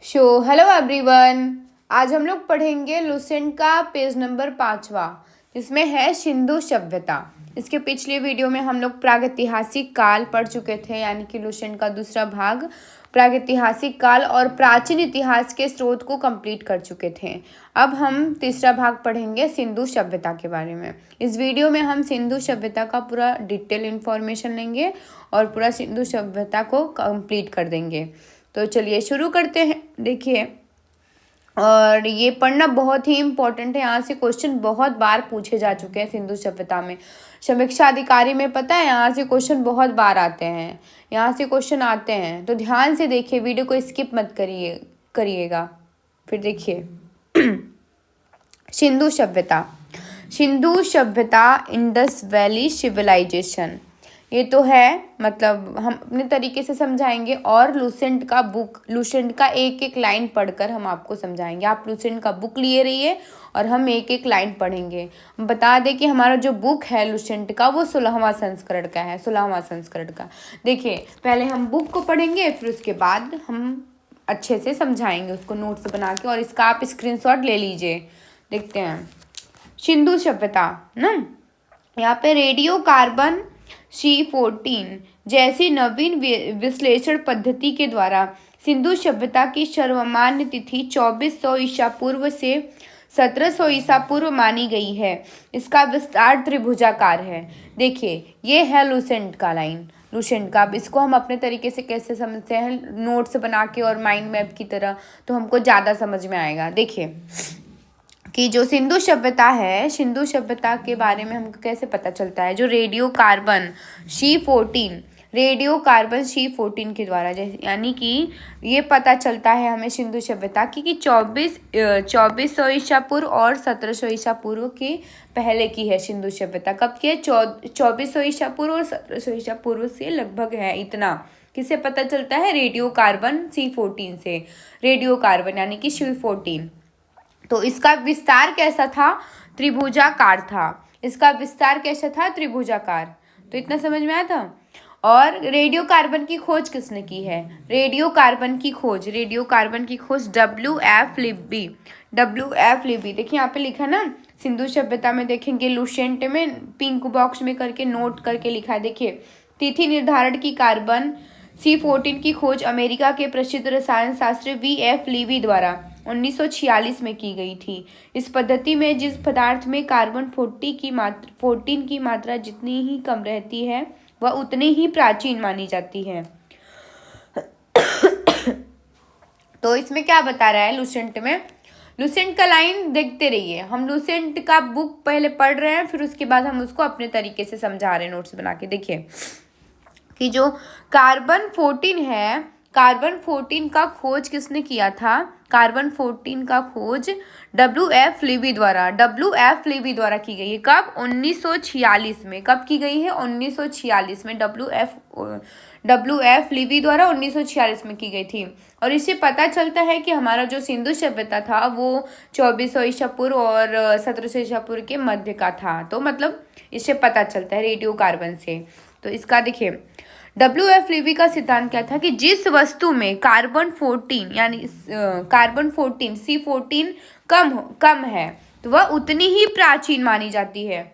Hello everyone. आज हम लोग पढ़ेंगे लुसेंट का पेज नंबर 5वां, जिसमें है सिंधु सभ्यता। इसके पिछले वीडियो में हम लोग प्रागैतिहासिक काल पढ़ चुके थे, यानी कि लुसेंट का दूसरा भाग प्रागैतिहासिक काल और प्राचीन इतिहास के स्रोत को कंप्लीट कर चुके थे। अब हम तीसरा भाग पढ़ेंगे सिंधु सभ्यता के बारे में। इस वीडियो में हम सिंधु सभ्यता का पूरा डिटेल इन्फॉर्मेशन लेंगे और पूरा सिंधु सभ्यता को कंप्लीट कर देंगे। तो चलिए शुरू करते हैं। देखिए, और ये पढ़ना बहुत ही इम्पोर्टेंट है। यहाँ से क्वेश्चन बहुत बार पूछे जा चुके हैं सिंधु सभ्यता में। समीक्षा अधिकारी में पता है, यहाँ से क्वेश्चन बहुत बार आते हैं, यहाँ से क्वेश्चन आते हैं। तो ध्यान से देखिए, वीडियो को स्किप मत करिएगा। फिर देखिए सिंधु सभ्यता। सिंधु सभ्यता, इंडस वैली सिविलाइजेशन, ये तो है, मतलब हम अपने तरीके से समझाएंगे। और लुसेंट का एक एक लाइन पढ़कर हम आपको समझाएंगे। आप लुसेंट का बुक लिए रहिए और हम एक एक लाइन पढ़ेंगे। हम बता दें कि हमारा जो बुक है लुसेंट का, वो 16वां संस्करण का है, 16वां संस्करण का। देखिए, पहले हम बुक को पढ़ेंगे, फिर उसके बाद हम अच्छे से समझाएंगे उसको नोट्स बना के, और इसका आप स्क्रीनशॉट ले लीजिए। देखते हैं सिंधु सभ्यता ना। यहाँ पे रेडियो कार्बन C14 जैसी नवीन विश्लेषण पद्धति के द्वारा सिंधु सभ्यता की सर्वमान्य तिथि 2400 ईसा पूर्व से 1700 ईसा पूर्व मानी गई है। इसका विस्तार त्रिभुजाकार है। देखिए, ये है लुसेंट का लाइन, लुसेंट का। अब इसको हम अपने तरीके से कैसे समझते हैं, नोट्स बना के और माइंड मैप की तरह, तो हमको ज़्यादा समझ में आएगा। देखिए कि जो सिंधु सभ्यता है, सिंधु सभ्यता के बारे में हमको कैसे पता चलता है, जो रेडियो कार्बन C14 के द्वारा, जैसे यानी कि ये पता चलता है हमें सिंधु सभ्यता की 2400 ईसा पूर्व और 1700 ईसा पूर्व के पहले की है सिंधु सभ्यता। कब की है? 2400 ईसा पूर्व और 1700 ईसा पूर्व से लगभग है। इतना किससे पता चलता है? रेडियो कार्बन C14 से। रेडियो कार्बन यानी कि C14। तो इसका विस्तार कैसा था? त्रिभुजाकार था। इसका विस्तार कैसा था? त्रिभुजाकार। तो इतना समझ में आया था। और रेडियो कार्बन की खोज किसने की है? रेडियो कार्बन की खोज WF लिब्बी। देखिए यहाँ पे लिखा ना, सिंधु सभ्यता में देखेंगे लुसेंट में पिंक बॉक्स में करके नोट करके लिखा है। देखिए, तिथि निर्धारण की कार्बन C14 की खोज अमेरिका के प्रसिद्ध रसायन शास्त्री VF लिब्बी द्वारा 1946 में की गई थी। इस पद्धति में जिस पदार्थ में कार्बन 14 की मात्रा जितनी ही कम रहती है, वह उतनी ही प्राचीन मानी जाती है। तो इसमें क्या बता रहा है लुसेंट में? लुसेंट का लाइन देखते रहिए। हम लुसेंट का बुक पहले पढ़ रहे हैं, फिर उसके बाद हम उसको अपने तरीके से समझा रहे हैं नोट्स बना के। देखिए कि जो कार्बन 14 है, कार्बन 14 का खोज किसने किया था? कार्बन 14 का खोज WF लिब्बी द्वारा की गई है। कब? 1946 में। कब की गई है? 1946 में। WF लिब्बी द्वारा 1946 में की गई थी। और इससे पता चलता है कि हमारा जो सिंधु सभ्यता था वो 2400 ईसा पूर्व और 1700 ईसा पूर्व के मध्य का था। तो मतलब इससे पता चलता है रेडियो कार्बन से। तो इसका देखिए, WF लिब्बी का सिद्धांत क्या था कि जिस वस्तु में कार्बन 14 यानी कार्बन 14 C14 कम है, तो वह उतनी ही प्राचीन मानी जाती है।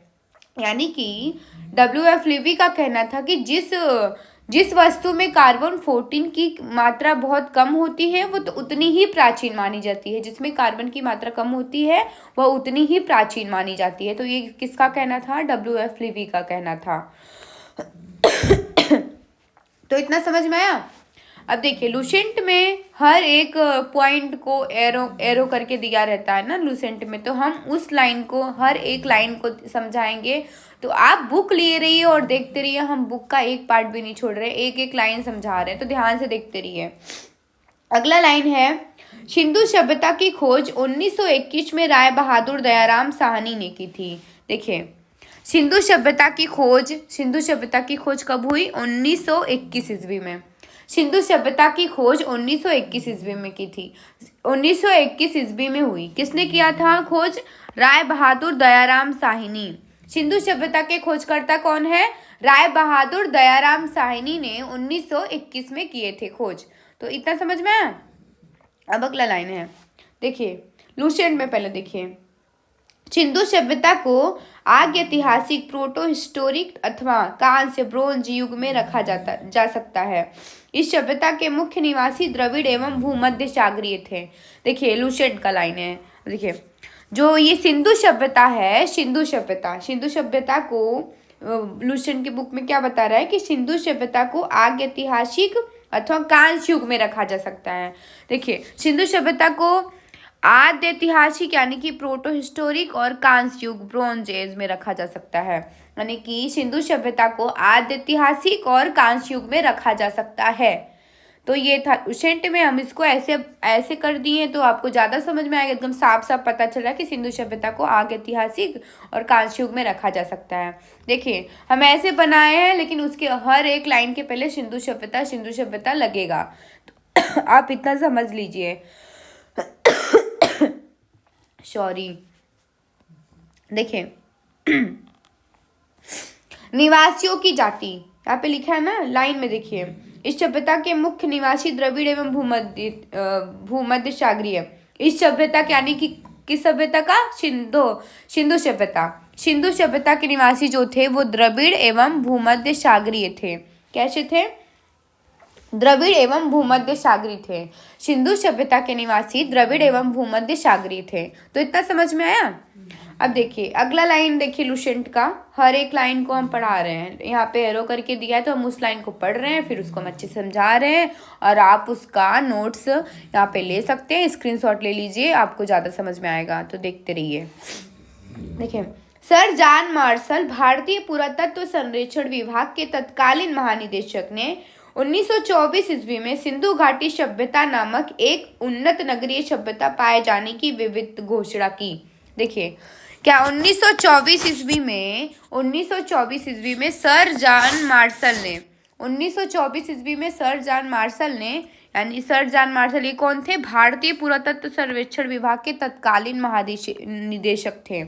यानी कि WF लिब्बी का कहना था कि जिस वस्तु में कार्बन 14 की मात्रा बहुत कम होती है, वो तो उतनी ही प्राचीन मानी जाती है। जिसमें कार्बन की मात्रा कम होती है, वह उतनी ही प्राचीन मानी जाती है। तो ये किसका कहना था? WF लिब्बी का कहना था। तो इतना समझ में आया। अब देखिए, लुसेंट में हर एक पॉइंट को एरो करके दिया रहता है ना लुसेंट में, तो हम उस लाइन को, हर एक लाइन को समझाएंगे। तो आप बुक लिए रहिए और देखते रहिए। हम बुक का एक पार्ट भी नहीं छोड़ रहे, एक एक लाइन समझा रहे हैं, तो ध्यान से देखते रहिए। अगला लाइन है, सिंधु सभ्यता की खोज 1921 में राय बहादुर दयाराम साहनी ने की थी। देखिए, सिंधु सभ्यता की खोज कब हुई? 1921 ईस्वी में। सिंधु सभ्यता की खोज 1921 ईस्वी में की थी। 1921 ईस्वी में हुई। किसने किया था खोज? राय बहादुर दयाराम साहनी। सिंधु सभ्यता के खोजकर्ता कौन है? राय बहादुर दयाराम साहनी ने 1921 में किए थे खोज। तो इतना समझ में आया। अब अगला लाइन है, देखिए लूसेंट में पहले देखिए, सिंधु सभ्यता को आगे ऐतिहासिक, प्रोटो हिस्टोरिक अथवा कांस्य ब्रोंज युग में रखा जा सकता है। इस सभ्यता के मुख्य निवासी द्रविड़ एवं भूमध्य सागरीय थे। देखिए लूसेंट का लाइन है, देखिए जो ये सिंधु सभ्यता है, सिंधु सभ्यता को लूसेंट की बुक में क्या बता रहा है कि सिंधु सभ्यता को आगे ऐतिहासिक अथवा कांस्य युग में रखा जा सकता है। देखिए सिंधु सभ्यता को आद्य ऐतिहासिक यानी कि प्रोटो हिस्टोरिक और कांस्य युग ब्रोंज एज में रखा जा सकता है। यानी कि सिंधु सभ्यता को आद्य ऐतिहासिक और कांस्य युग में रखा जा सकता है। तो ये था लूसेंट में, हम इसको ऐसे ऐसे कर दिए तो आपको ज़्यादा समझ में आएगा, एकदम साफ साफ पता चला कि सिंधु सभ्यता को आगे ऐतिहासिक और कांस्य युग में रखा जा सकता है। देखिए हम ऐसे बनाए हैं, लेकिन उसके हर एक लाइन के पहले सिंधु सभ्यता लगेगा, तो आप इतना समझ लीजिए। सॉरी, देखिए निवासियों की जाति यहाँ पे लिखा है ना लाइन में, देखिए इस सभ्यता के मुख्य निवासी द्रविड़ एवं भूमध्य सागरीय। इस सभ्यता के यानी कि किस सभ्यता का, सिंधु सभ्यता के निवासी जो थे वो द्रविड़ एवं भूमध्य सागरीय थे। कैसे थे? द्रविड़ एवं भूमध्य सागरीय थे। सिंधु सभ्यता के निवासी द्रविड़ एवं भूमध्य सागरीय थे। तो इतना समझ में आया। अब देखिए अगला लाइन, देखिए लूसेंट का हर एक लाइन को हम पढ़ा रहे हैं, यहाँ पे एरो करके दिया है तो हम उस लाइन को पढ़ रहे हैं, फिर उसको हम अच्छे से समझा रहे हैं, और आप उसका नोट्स यहाँ पे ले सकते हैं, स्क्रीनशॉट ले लीजिए, आपको ज़्यादा समझ में आएगा। तो देखते रहिए। देखिए सर जॉन मार्शल भारतीय पुरातत्व सर्वेक्षण विभाग के तत्कालीन महानिदेशक ने 1924 ईस्वी में सिंधु घाटी सभ्यता नामक एक उन्नत नगरीय सभ्यता पाए जाने की विविध घोषणा की। देखिए क्या 1924 ईस्वी में सर जॉन मार्शल ने यानी सर जॉन मार्शल ये कौन थे? भारतीय पुरातत्व सर्वेक्षण विभाग के तत्कालीन महानिदेशक थे।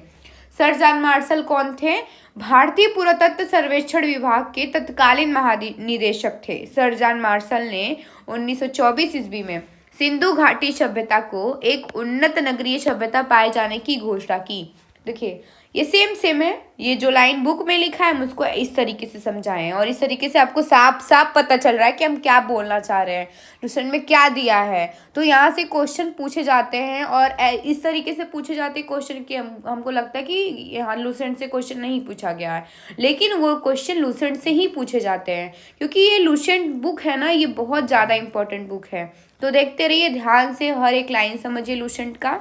सर जॉन मार्शल कौन थे? भारतीय पुरातत्व सर्वेक्षण विभाग के तत्कालीन महानिदेशक थे। सर जॉन मार्शल ने 1924 ईस्वी में सिंधु घाटी सभ्यता को एक उन्नत नगरीय सभ्यता पाए जाने की घोषणा की। देखिए ये सेम है, ये जो लाइन बुक में लिखा है हम उसको इस तरीके से समझाएं, और इस तरीके से आपको साफ साफ पता चल रहा है कि हम क्या बोलना चाह रहे हैं, लूसेंट में क्या दिया है। तो यहाँ से क्वेश्चन पूछे जाते हैं, और इस तरीके से पूछे जाते हैं क्वेश्चन कि हमको लगता है कि यहाँ लूसेंट से क्वेश्चन नहीं पूछा गया है, लेकिन वो क्वेश्चन लूसेंट से ही पूछे जाते हैं, क्योंकि ये लूसेंट बुक है ना, ये बहुत ज़्यादा इंपॉर्टेंट बुक है। तो देखते रहिए ध्यान से, हर एक लाइन समझिए लूसेंट का।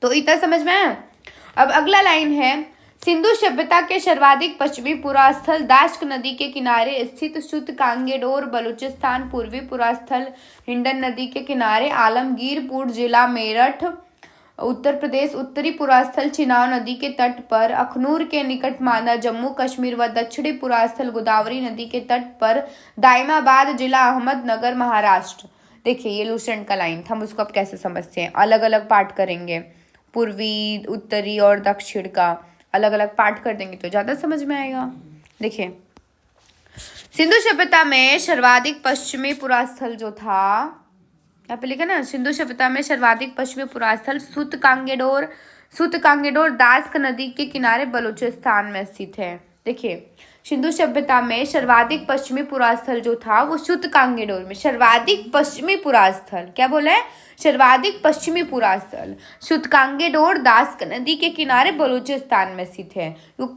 तो इतना समझ में आया। अब अगला लाइन है, सिंधु सभ्यता के सर्वाधिक पश्चिमी पुरास्थल दाश्क नदी के किनारे स्थित शुद्ध कांगेडोर बलूचिस्तान, पूर्वी पुरास्थल हिंडन नदी के किनारे आलमगीरपुर जिला मेरठ उत्तर प्रदेश, उत्तरी पुरास्थल चिनाब नदी के तट पर अखनूर के निकट मांदा जम्मू कश्मीर व दक्षिणी पुरास्थल गोदावरी नदी के तट पर दाइमाबाद जिला अहमदनगर महाराष्ट्र। देखिए ये लूसेंट का लाइन था, हम उसको अब कैसे समझते हैं, अलग अलग पार्ट करेंगे, पूर्वी उत्तरी और दक्षिण का अलग अलग पार्ट कर देंगे तो ज़्यादा समझ में आएगा। देखिए सिंधु सभ्यता में सर्वाधिक पश्चिमी पुरास्थल जो था, यहाँ पे लिखा ना, सिंधु सभ्यता में सर्वाधिक पश्चिमी पुरास्थल सुत कांगेडोर दाश्क नदी के किनारे बलूचिस्तान में स्थित है। देखिए सिंधु सभ्यता में सर्वाधिक पश्चिमी पुरास्थल जो था वो शुद्ध कांगेडोर में, सर्वाधिक पश्चिमी पुरास्थल क्या बोला है? सर्वाधिक पश्चिमी पुरास्थल शुद्ध कांगेडोर दाश्क नदी के किनारे बलूचिस्तान में स्थित है।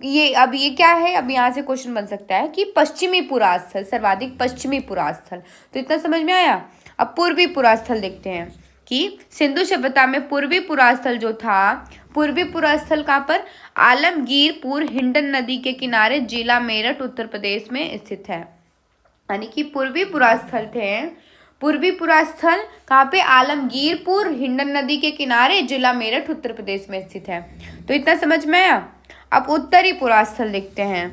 ये अब ये क्या है, अब यहाँ से क्वेश्चन बन सकता है कि पश्चिमी पुरास्थल, सर्वाधिक पश्चिमी पुरास्थल। तो इतना समझ में आया। अब पूर्वी पुरास्थल देखते हैं कि सिंधु सभ्यता में पूर्वी पुरास्थल जो था, पूर्वी पुरास्थल कहाँ पर? आलमगीरपुर हिंडन नदी के किनारे जिला मेरठ उत्तर प्रदेश में स्थित है। यानी कि पूर्वी पुरास्थल थे, पूर्वी पुरास्थल कहाँ पे? आलमगीरपुर हिंडन नदी के किनारे जिला मेरठ उत्तर प्रदेश में स्थित है। तो इतना समझ में आया। अब उत्तरी पुरास्थल देखते हैं।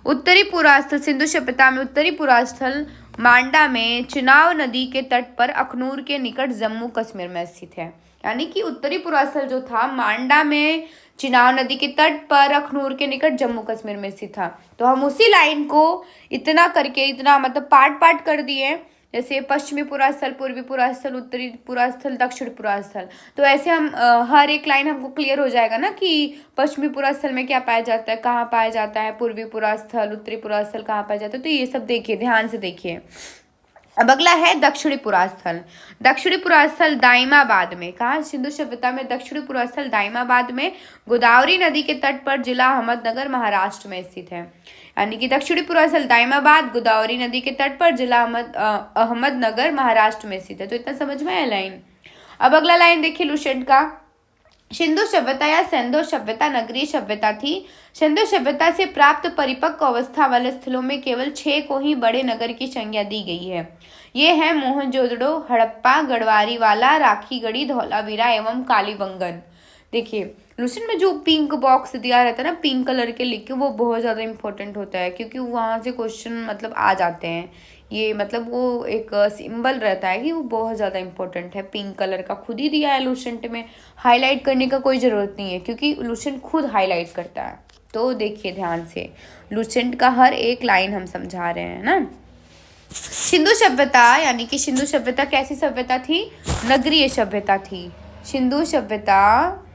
उत्तरी पुरास्थल सिंधु सभ्यता में उत्तरी पुरास्थल मांडा में चिनाब नदी के तट पर अखनूर के निकट जम्मू कश्मीर में स्थित है। यानी कि उत्तरी पुरास्थल जो था मांडा में चिनाब नदी के तट पर अखनूर के निकट जम्मू कश्मीर में स्थित था। तो हम उसी लाइन को इतना करके, इतना मतलब पार्ट कर दिए, जैसे पश्चिमी पूर्वास्थल, पूर्वी पूर्वास्थल, उत्तरी पूर्वास्थल, दक्षिणी पूर्वास्थल। तो ऐसे हम हर एक लाइन हमको क्लियर हो जाएगा ना कि पश्चिमी पूर्वास्थल में क्या पाया जाता है, कहाँ पाया जाता है, पूर्वी पूर्वास्थल, उत्तरी पूर्वास्थल कहाँ पाया जाता है। तो ये सब देखिए, ध्यान से देखिए। अब अगला है दक्षिणी पूर्वास्थल। दक्षिणी पूर्वास्थल दाइमाबाद में, कहाँ, सिंधु सभ्यता में दक्षिणी पूर्वास्थल दाइमाबाद में गोदावरी नदी के तट पर, जिला अहमदनगर, महाराष्ट्र में स्थित है। यानी कि दक्षिणी पूर्वास्थल दाइमाबाद, गोदावरी नदी के तट पर, जिला अहमदनगर, महाराष्ट्र में स्थित है। तो इतना समझ में आया लाइन। अब अगला लाइन देखिए लुसेंट का। सिंधु सभ्यता या सिंधु सभ्यता नगरीय सभ्यता थी। सिंधु सभ्यता से प्राप्त परिपक्व अवस्था वाले स्थलों में केवल 6 को ही बड़े नगर की संज्ञा दी गई है। ये है मोहनजोदड़ो, हड़प्पा, गढ़वारीवाला, राखीगढ़ी, धौलावीरा एवं कालीबंगन। देखिए लुसेंट में जो पिंक बॉक्स दिया रहता है ना, पिंक कलर के लिख के, वो बहुत ज़्यादा इंपॉर्टेंट होता है, क्योंकि वहाँ से क्वेश्चन मतलब आ जाते हैं। ये मतलब वो एक सिंबल रहता है कि वो बहुत ज़्यादा इंपॉर्टेंट है। पिंक कलर का खुद ही दिया है लुसेंट में, हाईलाइट करने का कोई ज़रूरत नहीं है, क्योंकि लुसेंट खुद हाईलाइट करता है। तो देखिए ध्यान से, लुसेंट का हर एक लाइन हम समझा रहे हैं ना। सिंधु सभ्यता, यानी कि सिंधु सभ्यता कैसी सभ्यता थी? नगरीय सभ्यता थी। सिंधु सभ्यता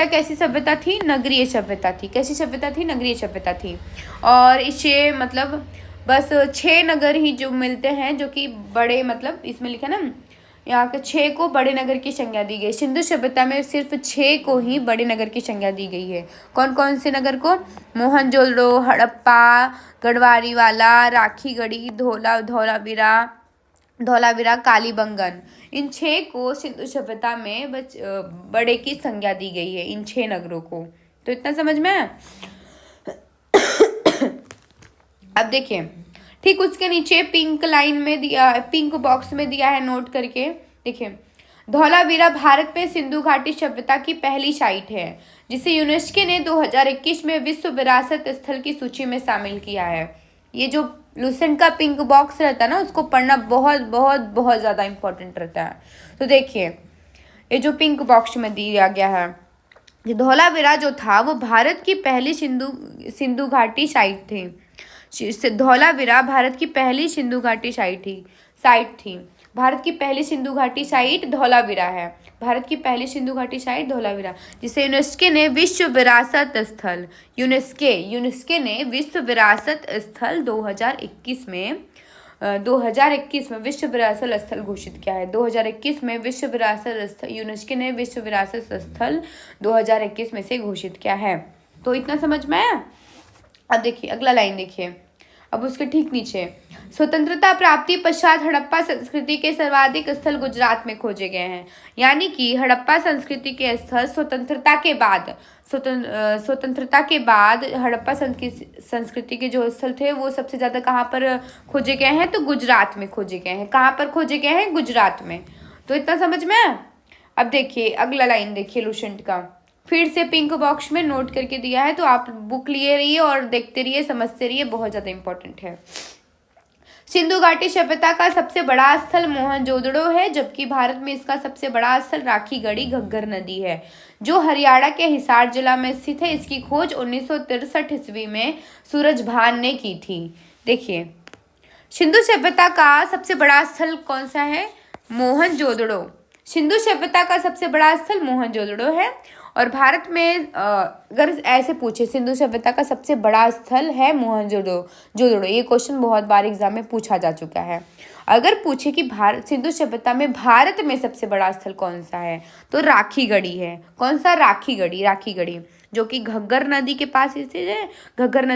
कैसी सभ्यता थी? नगरीय सभ्यता थी। कैसी सभ्यता थी? नगरीय सभ्यता थी। और इसे मतलब बस 6 नगर ही जो मिलते हैं, जो कि बड़े, मतलब इसमें लिखा ना, यहाँ के 6 को बड़े नगर की संज्ञा दी गई। सिंधु सभ्यता में सिर्फ 6 को ही बड़े नगर की संज्ञा दी गई है। कौन कौन से नगर को? मोहनजोदड़ो, हड़प्पा, गढ़वारीवाला, राखीगढ़ी, धौलावीरा, कालीबंगन, इन 6 को सिंधु सभ्यता में बड़े की संज्ञा दी गई है, इन 6 नगरों को। तो इतना समझ में है। अब देखिए, ठीक उसके नीचे पिंक लाइन में दिया, पिंक बॉक्स में दिया है, नोट करके देखिए। धौलावीरा भारत में सिंधु घाटी सभ्यता की पहली साइट है, जिसे यूनेस्को ने 2021 में विश्व विरासत स्थल की सूची में शामिल किया है। ये जो लुसेंट का पिंक बॉक्स रहता है ना, उसको पढ़ना बहुत बहुत बहुत ज़्यादा इंपॉर्टेंट रहता है। तो देखिए, ये जो पिंक बॉक्स में दिया गया है, ये धौलावीरा जो था वो भारत की पहली सिंधु घाटी साइट थी। धौलावीरा भारत की पहली सिंधु घाटी साइट थी। भारत की पहली सिंधु घाटी साइट धौलावीरा है। भारत की पहली सिंधु घाटी साइट धौलावीरा, जिसे यूनेस्को ने विश्व विरासत स्थल 2021 में विश्व विरासत स्थल घोषित किया है। 2021 में विश्व विरासत स्थल यूनेस्को ने विश्व विरासत स्थल 2021 में से घोषित किया है। तो इतना समझ में आया। अब देखिए अगला लाइन देखिए। अब उसके ठीक नीचे, स्वतंत्रता प्राप्ति पश्चात हड़प्पा संस्कृति के सर्वाधिक स्थल गुजरात में खोजे गए हैं। यानी कि हड़प्पा संस्कृति के स्थल स्वतंत्रता के बाद हड़प्पा संस्कृति के जो स्थल थे वो सबसे ज़्यादा कहाँ पर खोजे गए हैं? तो गुजरात में खोजे गए हैं। कहाँ पर खोजे गए हैं? गुजरात में। तो इतना समझ में। अब देखिए अगला लाइन देखिए लुसेंट का, फिर से पिंक बॉक्स में नोट करके दिया है, तो आप बुक लिए रहिए और देखते रहिए, समझते रहिए, बहुत ज़्यादा इंपॉर्टेंट है। सिंधु घाटी सभ्यता का सबसे बड़ा स्थल मोहनजोदड़ो है, जबकि भारत में इसका सबसे बड़ा स्थल राखीगढ़ी घग्गर नदी है, जो हरियाणा के हिसार जिला में स्थित है। इसकी खोज 1963 ईस्वी में सूरजभान ने की थी। देखिए, सिंधु सभ्यता का सबसे बड़ा स्थल कौन सा है? मोहनजोदड़ो। सिंधु सभ्यता का सबसे बड़ा स्थल मोहनजोदड़ो है। और भारत में अगर ऐसे पूछे, सिंधु सभ्यता का सबसे बड़ा स्थल है मोहनजोदड़ो। ये क्वेश्चन बहुत बार एग्जाम में पूछा जा चुका है। अगर पूछे कि सिंधु सभ्यता में भारत में सबसे बड़ा स्थल कौन सा है, तो राखीगढ़ी है। कौन सा? राखीगढ़ी, जो कि घग्गर नदी के पास स्थित है। घग्गर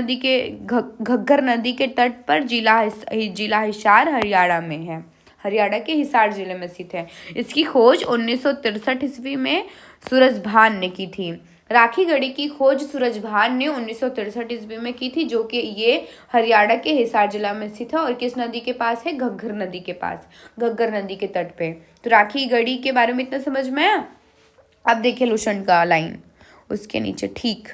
नदी के तट पर, जिला हिसार, हरियाणा में है। हरियाणा के हिसार जिले में स्थित है। इसकी खोज 1963 ईस्वी में सूरजभान ने की थी। राखीगढ़ी की खोज सूरजभान ने 1963 ईस्वी में की थी, जो कि ये हरियाणा के हिसार जिला में स्थित है। और किस नदी के पास है? घग्गर नदी के पास, घग्गर नदी के तट पे। तो राखीगढ़ी के बारे में इतना समझ में आया। अब देखिए लुसेंट का लाइन, उसके नीचे ठीक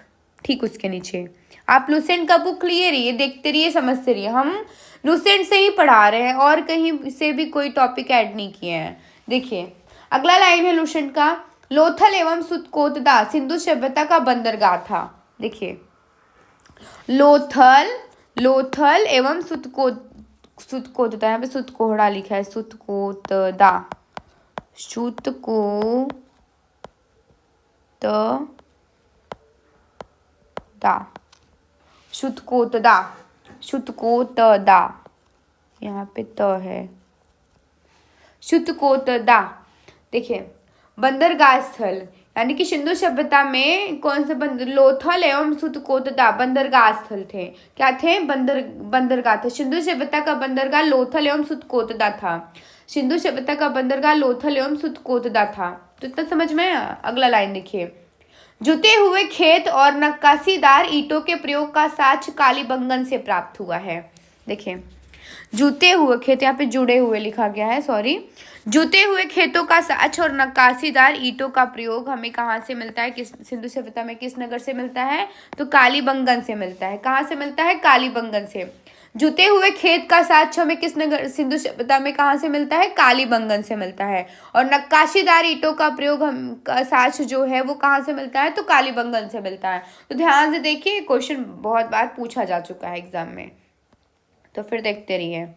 उसके नीचे आप लुसेंट का बुक लिए रहिए, देखते रहिए, समझते रहिए। हम लुसेंट से ही पढ़ा रहे हैं और कहीं से भी कोई टॉपिक ऐड नहीं किए हैं। देखिए अगला लाइन है लुसेंट का, लोथल एवं सुतकोतदा सिंधु सभ्यता का बंदरगाह था। देखिए, लोथल एवं सुतकोतदा, यहाँ पे सुतकोहड़ा लिखा है, सुतकोतदा, सुतकोतदा, सुतकोतदा, यहाँ पे त है, सुतकोतदा। देखिए बंदरगाह स्थल, यानी कि सिंधु सभ्यता में कौन से लोथल एवं सुतकोतदा बंदरगाह स्थल थे। क्या थे? बंदरगाह थे। सिंधु सभ्यता का बंदरगाह लोथल एवं सुतकोतदा था। सिंधु सभ्यता का बंदरगाह लोथल एवं सुतकोतदा था। तो इतना समझ में आया? अगला लाइन देखिए, जुते हुए खेत और नक्काशीदार ईंटों के प्रयोग का साक्ष्य कालीबंगन से प्राप्त हुआ है। देखिए जुते हुए खेत, यहाँ पे जुड़े हुए लिखा गया है, सॉरी। जुते हुए खेतों का साक्ष्य और नक्काशीदार ईंटों का प्रयोग हमें कहाँ से मिलता है? किस सिंधु सभ्यता में किस नगर से मिलता है? तो कालीबंगन से मिलता है। कहाँ से मिलता है? कालीबंगन से। जुते हुए खेत का साक्ष्य हमें किस नगर सिंधु सभ्यता में कहाँ से मिलता है? कालीबंगन से मिलता है। और नक्काशीदार ईंटों का प्रयोग हम साक्ष्य जो है वो कहाँ से मिलता है? तो कालीबंगन से मिलता है। तो ध्यान से देखिए, क्वेश्चन बहुत बार पूछा जा चुका है एग्जाम में, तो फिर देखते रहिए।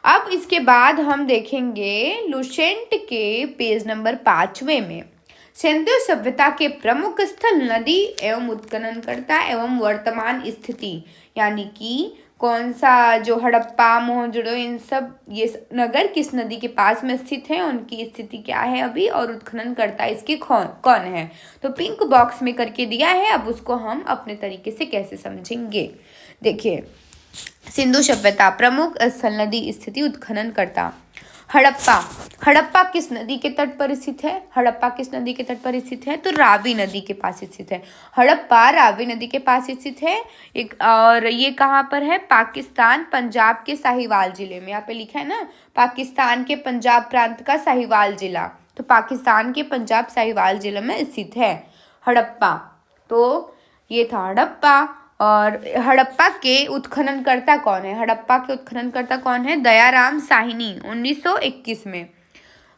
अब इसके बाद हम देखेंगे लुसेंट के पेज नंबर 5वें में सिंधु सभ्यता के प्रमुख स्थल, नदी एवं उत्खननकर्ता एवं वर्तमान स्थिति, यानी कि कौन सा जो हड़प्पा, मोहनजोदड़ो, इन सब ये नगर किस नदी के पास में स्थित है, उनकी स्थिति क्या है अभी, और उत्खननकर्ता इसके कौन है। तो पिंक बॉक्स में करके दिया है, अब उसको हम अपने तरीके से कैसे समझेंगे। देखिए सिंधु सभ्यता प्रमुख स्थल, नदी, स्थिति, उत्खननकर्ता। हड़प्पा, हड़प्पा किस नदी के तट पर स्थित है? हड़प्पा किस नदी के तट पर स्थित है? तो रावी नदी के पास स्थित है। हड़प्पा रावी नदी के पास स्थित है। एक और ये कहाँ पर है? पाकिस्तान, पंजाब के साहिवाल जिले में। यहाँ पे लिखा है ना, पाकिस्तान के पंजाब प्रांत का साहिवाल जिला, तो पाकिस्तान के पंजाब साहिवाल जिले में स्थित है हड़प्पा। तो ये था हड़प्पा। और हड़प्पा के उत्खननकर्ता कौन है? हड़प्पा के उत्खननकर्ता कौन है? दयाराम साहनी 1921 में।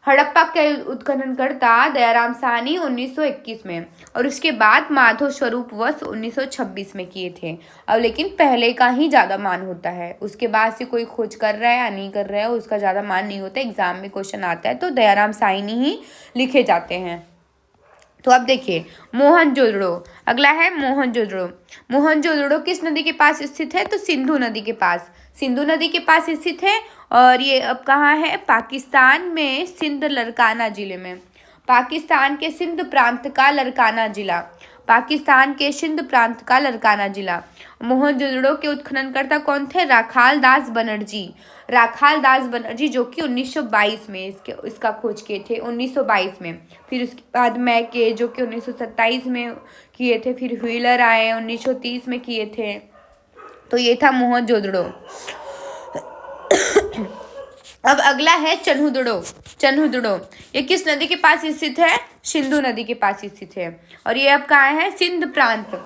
हड़प्पा के उत्खननकर्ता दयाराम साहनी 1921 में, और उसके बाद माधव स्वरूप वत्स 1926 में किए थे। अब लेकिन पहले का ही ज़्यादा मान होता है, उसके बाद से कोई खोज कर रहा है या नहीं कर रहा है उसका ज़्यादा मान नहीं होता। एग्जाम में क्वेश्चन आता है तो दयाराम साहनी ही लिखे जाते हैं। तो अब देखिए मोहनजोदड़ो, अगला है मोहनजोदड़ो। मोहनजोदड़ो किस नदी के पास स्थित है? तो सिंधु नदी के पास, सिंधु नदी के पास स्थित है। और ये अब कहाँ है? पाकिस्तान में सिंध लरकाना जिले में। पाकिस्तान के सिंध प्रांत का लरकाना जिला, पाकिस्तान के सिंध प्रांत का लरकाना जिला। मोहनजोदड़ो के उत्खननकर्ता कौन थे? राखाल दास बनर्जी, राखाल दास बनर्जी, जो कि 1922 में इसका खोज किए थे, 1922 में। फिर उसके बाद मैके जो कि 1927 में किए थे। फिर व्हीलर आए 1930 में किए थे। तो ये था मोहनजोदड़ो। अब अगला है चन्हुदड़ो। चन्हुदड़ो ये किस नदी के पास स्थित है? सिंधु नदी के पास स्थित है। और ये अब कहाँ है? सिंध प्रांत,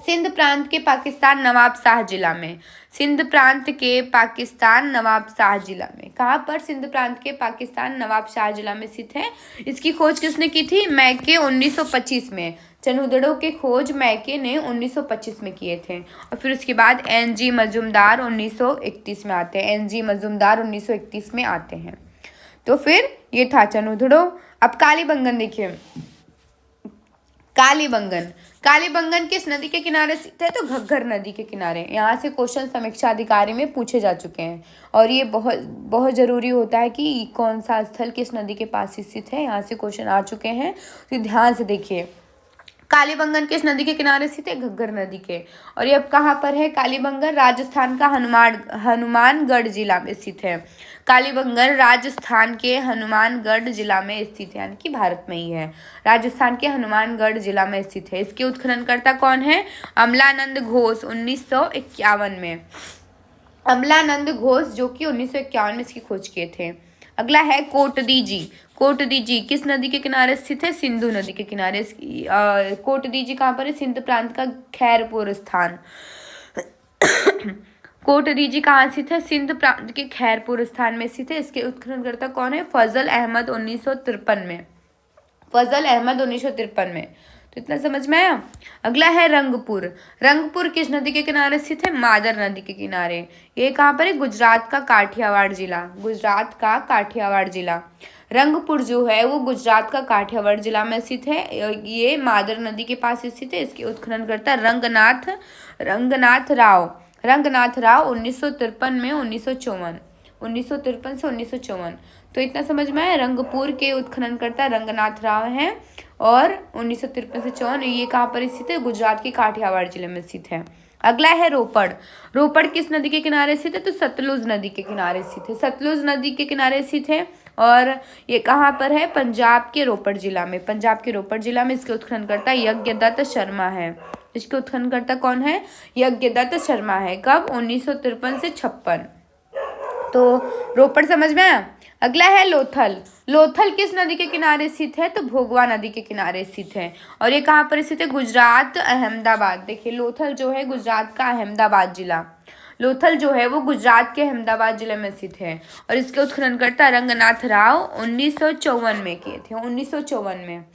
सिंध प्रांत के पाकिस्तान नवाब शाह जिला में। सिंध प्रांत के पाकिस्तान नवाब शाह जिला में। कहाँ पर? सिंध प्रांत के पाकिस्तान नवाब शाह जिला में स्थित है। इसकी खोज किसने की थी? मैके 1925 में। चन्हुदड़ो के खोज मैके ने 1925 में किए थे। और फिर उसके बाद NG मजूमदार 1931 में आते हैं। NG मजूमदार 1931 में आते हैं। तो फिर ये था चन्हुदड़ो। अब कालीबंगन देखिए, कालीबंगन, कालीबंगन किस नदी के किनारे स्थित है? तो घग्गर नदी के किनारे। यहाँ से क्वेश्चन समीक्षा अधिकारी में पूछे जा चुके हैं, और ये बहुत ज़रूरी होता है कि कौन सा स्थल किस नदी के पास स्थित है। यहाँ से क्वेश्चन आ चुके हैं, तो ध्यान से देखिए। कालीबंगन किस नदी के किनारे स्थित है? घग्गर नदी के। और ये अब कहाँ पर है? कालीबंगन राजस्थान का हनुमानगढ़ जिला में स्थित है। कालीबंगन राजस्थान के हनुमानगढ़ जिला में स्थित है, यानी कि भारत में ही है। राजस्थान के हनुमानगढ़ जिला में स्थित है। इसके उत्खननकर्ता कौन है? अमलानंद घोष 1951 में। अमलानंद घोष जो कि 1951 में इसकी खोज किए थे। अगला है कोटदीजी। कोटदीजी किस नदी के किनारे स्थित है? सिंधु नदी के किनारे। कोटदीजी कहाँ पर है? सिंध प्रांत का खैरपुर स्थान। कोटदीजी कहाँ स्थित है? सिंध प्रांत के खैरपुर स्थान में स्थित है। इसके उत्खननकर्ता कौन है? फजल अहमद 1953 में। फजल अहमद 1953 में। तो इतना समझ में आया। अगला है रंगपुर। रंगपुर किस नदी के किनारे स्थित है? मादर नदी के किनारे। ये कहाँ पर है? गुजरात का काठियावाड़ जिला, गुजरात का काठियावाड़ जिला। रंगपुर जो है वो गुजरात का काठियावाड़ जिला में स्थित है। ये मादर नदी के पास स्थित है। इसके उत्खननकर्ता रंगनाथ राव। रंगनाथ राव 1953 में 1953 से 1954। तो इतना समझ में आया। रंगपुर के उत्खननकर्ता रंगनाथ राव हैं और 1953 से 54। ये कहाँ पर स्थित है? गुजरात के काठियावाड़ जिले में स्थित है। अगला है रोपड़। रोपड़ किस नदी के किनारे स्थित है? तो सतलुज नदी के किनारे स्थित है। सतलुज नदी के किनारे स्थित है और ये कहाँ पर है? पंजाब के रोपड़ जिला में। पंजाब के रोपड़ जिला में इसके उत्खननकर्ता यज्ञदत्त शर्मा है। इसके उत्खननकर्ता कौन है? यज्ञदत्त शर्मा है। कब? 1953 से 56। तो रोपड़ समझ में आया। अगला है लोथल। लोथल किस नदी के किनारे स्थित है? तो भोगवा नदी के किनारे स्थित है और ये कहाँ पर स्थित है? गुजरात, अहमदाबाद। देखिए लोथल जो है गुजरात का अहमदाबाद जिला, लोथल जो है वो गुजरात के अहमदाबाद जिले में स्थित है और इसके उत्खननकर्ता रंगनाथ राव 1954 में किए थे, 1954 में।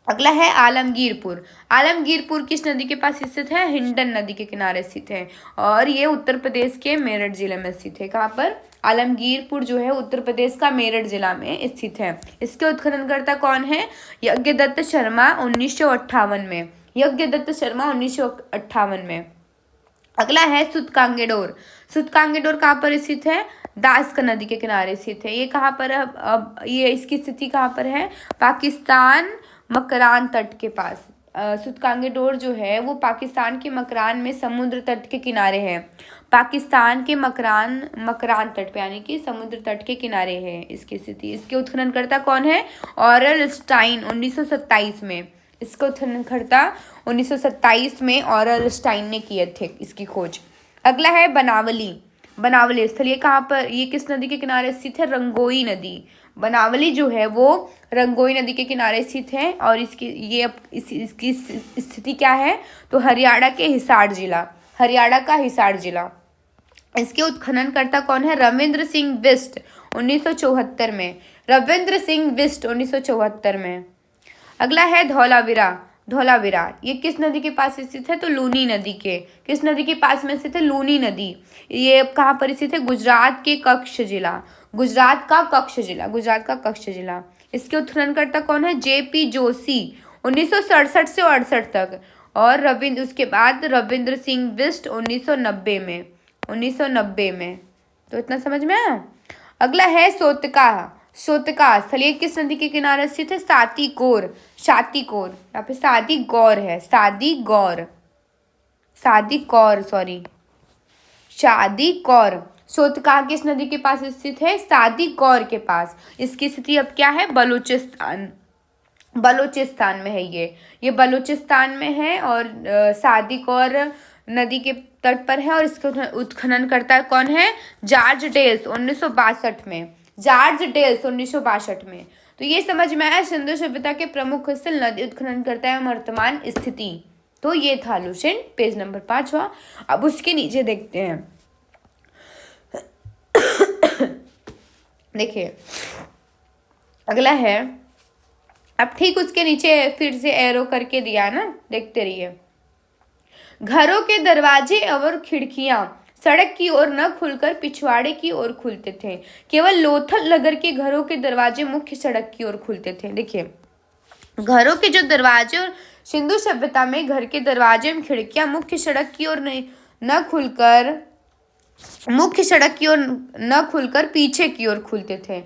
अगला है आलमगीरपुर। आलमगीरपुर किस नदी के पास स्थित है? हिंडन नदी के किनारे स्थित है और ये उत्तर प्रदेश के मेरठ जिले में स्थित है। कहाँ पर? आलमगीरपुर जो है उत्तर प्रदेश का मेरठ जिला में स्थित है। इसके उत्खननकर्ता कौन है? यज्ञदत्त शर्मा 1958 में। यज्ञदत्त शर्मा 1958 में। अगला है सुतकांगेडोर। सुतकांगेडोर कहाँ पर स्थित है? दास्क नदी के किनारे स्थित है। ये कहाँ पर है? अब ये इसकी स्थिति कहाँ पर है? पाकिस्तान मकरान तट के पास। सुतकांगेडोर जो है वो पाकिस्तान के मकरान में समुद्र तट के किनारे है। पाकिस्तान के मकरान तट पे यानी कि समुद्र तट के किनारे है इसकी स्थिति। इसके उत्खननकर्ता कौन है? ऑरल स्टाइन 1927 में। इसको उत्खननकर्ता 1927 में ऑरल स्टाइन ने किए थे इसकी खोज। अगला है बनावली। बनावली स्थल ये कहाँ पर? ये किस नदी के किनारे स्थित है? रंगोई नदी। बनावली जो है वो रंगोई नदी के किनारे स्थित है और इसकी स्थिति क्या है? तो हरियाणा के हिसार जिला, हरियाणा का हिसार जिला। इसके उत्खननकर्ता कौन है? रविंद्र सिंह बिष्ट 1974 में। रविंद्र सिंह बिष्ट 1974 में। अगला है धौलावीरा। धौलावीरा ये किस नदी के पास स्थित है? तो लूनी नदी के। किस नदी के पास में स्थित है? लूनी नदी। ये कहाँ पर स्थित है? गुजरात के कच्छ जिला, गुजरात का कच्छ जिला, गुजरात का कच्छ जिला। इसके उत्खननकर्ता कौन है? जेपी जोशी 1967 से 68 तक और उसके बाद रविंद्र सिंह बिष्ट 1990 में, 1990 में। तो इतना समझ में आया। अगला है सोतका। सोतका स्थल ये किस नदी के किनारे स्थित है? सातीकोर, सातीकोर। यहाँ पे सादी गौर है, सादी गौर, सादी कौर, सॉरी, शादी कौर। सोतका किस नदी के पास स्थित है? सादी कौर के पास। इसकी स्थिति अब क्या है? बलूचिस्तान, बलूचिस्तान में है ये बलूचिस्तान में है और सादी कौर नदी के तट पर है और इसके उत्खननकर्ता कौन है? जॉर्ज डेल्स 1962 में, जॉर्ज डेल्स 1962 में। तो ये समझ में आया सिंधु सभ्यता के प्रमुख स्थल, नदी उत्खननकर्ता एवं वर्तमान स्थिति। तो ये था लुसेंट, पेज नंबर 5वां। अब उसके नीचे देखते हैं। देखिए अगला है, अब ठीक उसके नीचे फिर से एरो करके दिया ना, देखते रहिए। घरों के दरवाजे और खिड़कियां सड़क की ओर न खुलकर पिछवाड़े की ओर खुलते थे। केवल लोथल नगर के घरों के दरवाजे मुख्य सड़क की ओर खुलते थे। देखिए घरों के जो दरवाजे और सिंधु सभ्यता में घर के दरवाजे एवं खिड़कियां मुख्य सड़क की ओर न खुलकर, मुख्य सड़क की ओर न खुलकर पीछे की ओर खुलते थे,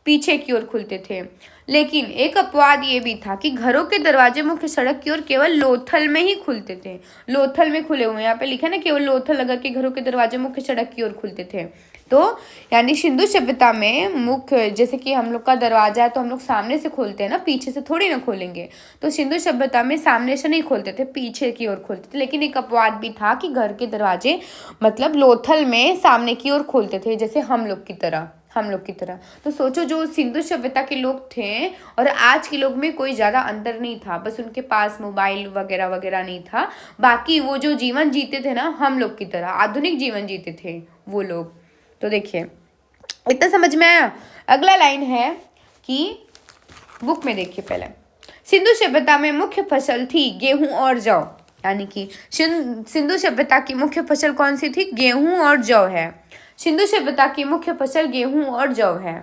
पीछे की ओर खुलते थे। लेकिन एक अपवाद ये भी था कि घरों के दरवाजे मुख्य सड़क की ओर केवल लोथल में ही खुलते थे। लोथल में खुले हुए, यहाँ पे लिखा है ना, केवल लोथल नगर के घरों के दरवाजे मुख्य सड़क की ओर खुलते थे। तो यानी सिंधु सभ्यता में मुख्य, जैसे कि हम लोग का दरवाजा है तो हम लोग सामने से खोलते हैं ना, पीछे से थोड़ी ना खोलेंगे। तो सिंधु सभ्यता में सामने से नहीं खोलते थे, पीछे की ओर खोलते थे। लेकिन एक अपवाद भी था कि घर के दरवाजे मतलब लोथल में सामने की ओर खोलते थे, जैसे हम लोग की तरह, हम लोग की तरह। तो सोचो जो सिंधु सभ्यता के लोग थे और आज के लोग में कोई ज़्यादा अंतर नहीं था, बस उनके पास मोबाइल वगैरह वगैरह नहीं था। बाकी वो जो जीवन जीते थे ना, हम लोग की तरह आधुनिक जीवन जीते थे वो लोग। तो देखिए इतना समझ में आया। अगला लाइन है कि बुक में देखिए पहले सिंधु सभ्यता में मुख्य फसल थी गेहूं और जौ, यानी कि सिंधु सभ्यता की मुख्य फसल कौन सी थी? गेहूं और जौ है। सिंधु सभ्यता की मुख्य फसल गेहूं और जौ है।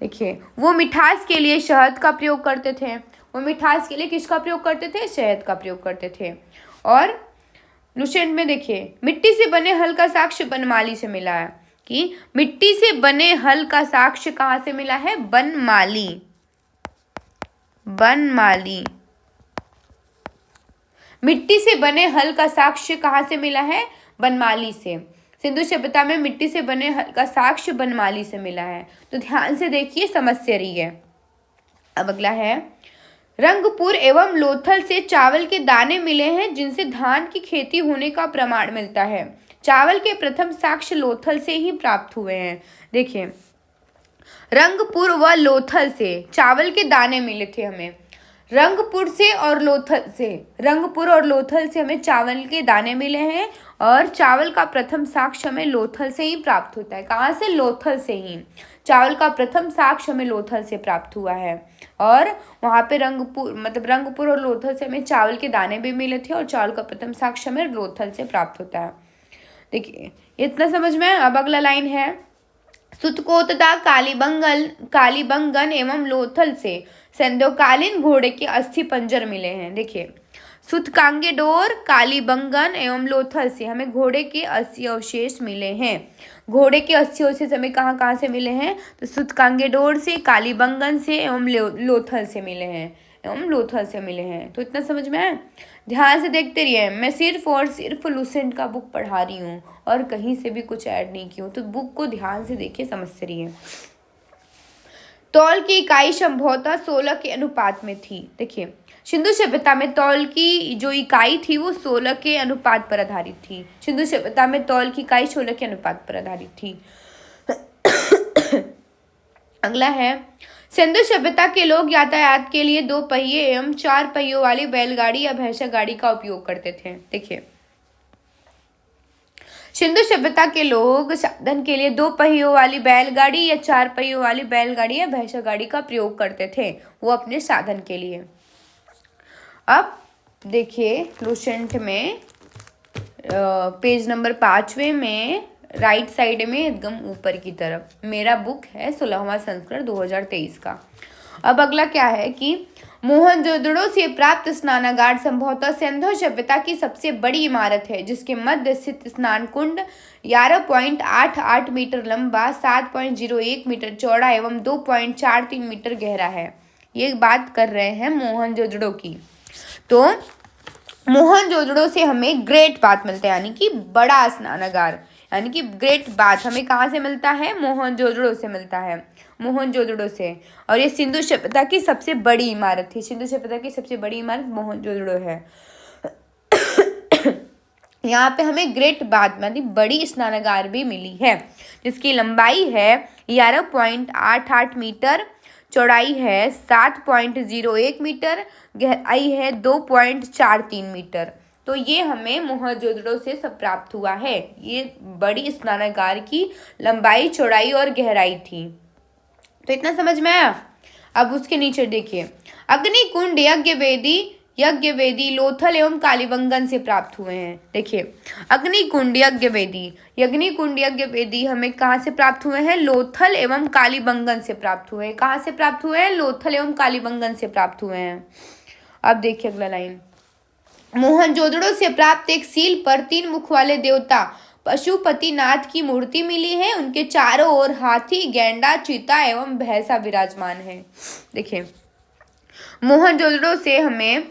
देखिए, वो मिठास के लिए शहद का प्रयोग करते थे। वो मिठास के लिए किसका प्रयोग करते थे? शहद का प्रयोग करते थे। और लुसेंट में देखिए, मिट्टी से बने हल का साक्ष्य बनमाली से मिला है, कि मिट्टी से बने हल का साक्ष्य कहाँ से मिला है? बनमाली। बनमाली। मिट्टी से बने हल का साक्ष्य कहाँ से मिला है? बनमाली से। सिंधु सभ्यता में मिट्टी से बने हल का साक्ष्य बनमाली से मिला है। तो ध्यान से देखिए, समझ रही है। अब अगला है, रंगपुर एवं लोथल से चावल के दाने मिले हैं जिनसे धान की खेती होने का प्रमाण मिलता है। चावल के प्रथम साक्ष्य लोथल से ही प्राप्त हुए हैं। देखिए, रंगपुर व लोथल से चावल के दाने मिले थे हमें। रंगपुर से और लोथल से, रंगपुर और लोथल से हमें चावल के दाने मिले हैं, और चावल का प्रथम साक्ष्य हमें लोथल से ही प्राप्त होता है। कहाँ से? लोथल से ही। चावल का प्रथम साक्ष्य हमें लोथल से प्राप्त हुआ है, और वहाँ पे रंगपुर और लोथल से हमें चावल के दाने भी मिले थे, और चावल का प्रथम साक्ष्य हमें लोथल से प्राप्त होता है। देखिए, इतना समझ में। अब अगला लाइन है, सुतकोतदा कालीबंगन एवं लोथल से संध्योकालीन घोड़े के अस्थि पंजर मिले हैं। देखिए, सुतकांगेडोर, कालीबंगन एवं लोथल से हमें घोड़े के अस्थि अवशेष मिले हैं। घोड़े के अस्थि अवशेष हमें कहाँ कहाँ से मिले हैं? तो सुतकांगेडोर से, कालीबंगन से एवं लोथल से मिले हैं। तो इतना समझ में आया? ध्यान से देखते रहिए। मैं सिर्फ और सिर्फ लुसेंट का बुक पढ़ा रही हूँ, और कहीं से भी कुछ ऐड नहीं की हूँ। तो बुक को ध्यान से देखिए, समझ रहिए। तौल की इकाई संभवतः 16 के अनुपात में थी। देखिए, सिंधु सभ्यता में तौल की जो इकाई थी वो 16 के अनुपात पर आधारित थी। सिंधु सभ्यता में तौल की इकाई 16 के अनुपात पर आधारित थी। अगला है, सिंधु सभ्यता के लोग यातायात के लिए 2 पहिए एवं 4 पहियों वाली बैलगाड़ी या भैंसा गाड़ी का उपयोग करते थे। देखिए, सिंधु सभ्यता के लोग साधन के लिए 2 पहियों वाली बैलगाड़ी या 4 पहियों वाली बैलगाड़ी या भैंसा गाड़ी का प्रयोग करते थे, वो अपने साधन के लिए। अब देखिए, लुसेंट में पेज नंबर 5वें में राइट साइड में एकदम ऊपर की तरफ मेरा बुक है 16वां संस्करण 2023 का। अब अगला क्या है कि मोहनजोदड़ो से प्राप्त स्नानागार संभवतः सिंधु सभ्यता की सबसे बड़ी इमारत है, जिसके मध्य स्थित स्नान कुंड 11.88 मीटर लंबा, 7.01 मीटर चौड़ा एवं 2.43 मीटर गहरा है। ये बात कर रहे हैं मोहनजोदड़ो की। तो मोहनजोदड़ो से हमें ग्रेट बाथ मिलता है, यानी कि बड़ा स्नानागार, यानी कि ग्रेट बाथ हमें कहाँ से मिलता है? मोहनजोदड़ो से मिलता है, मोहनजोदड़ो से। और ये सिंधु सभ्यता की सबसे बड़ी इमारत थी। सिंधु सभ्यता की सबसे बड़ी इमारत मोहनजोदड़ो है। यहाँ पे हमें ग्रेट बाथ यानी बड़ी स्नानागार भी मिली है, जिसकी लंबाई है 11.88 मीटर, चौड़ाई है 7.01 मीटर, गहराई है 2.43 मीटर। तो ये हमें मोहनजोदड़ो से सब प्राप्त हुआ है। ये बड़ी स्नानागार की लंबाई, चौड़ाई और गहराई थी। तो इतना समझ में आया? अब उसके नीचे देखिए, अग्निकुंड यज्ञवेदी लोथल एवं कालीबंगन से प्राप्त हुए हैं। देखिए, अग्निकुंड यज्ञवेदी हमें कहाँ से प्राप्त हुए हैं? लोथल एवं कालीबंगन से प्राप्त हुए हैं। कहाँ से प्राप्त हुए हैं? लोथल एवं कालीबंगन से प्राप्त हुए हैं। अब देखिए अगला लाइन, मोहनजोदड़ो से प्राप्त एक सील पर 3 मुख वाले देवता पशुपतिनाथ की मूर्ति मिली है। उनके चारों ओर हाथी, गैंडा, चीता एवं भैंसा विराजमान है। देखिए, मोहनजोदड़ो से हमें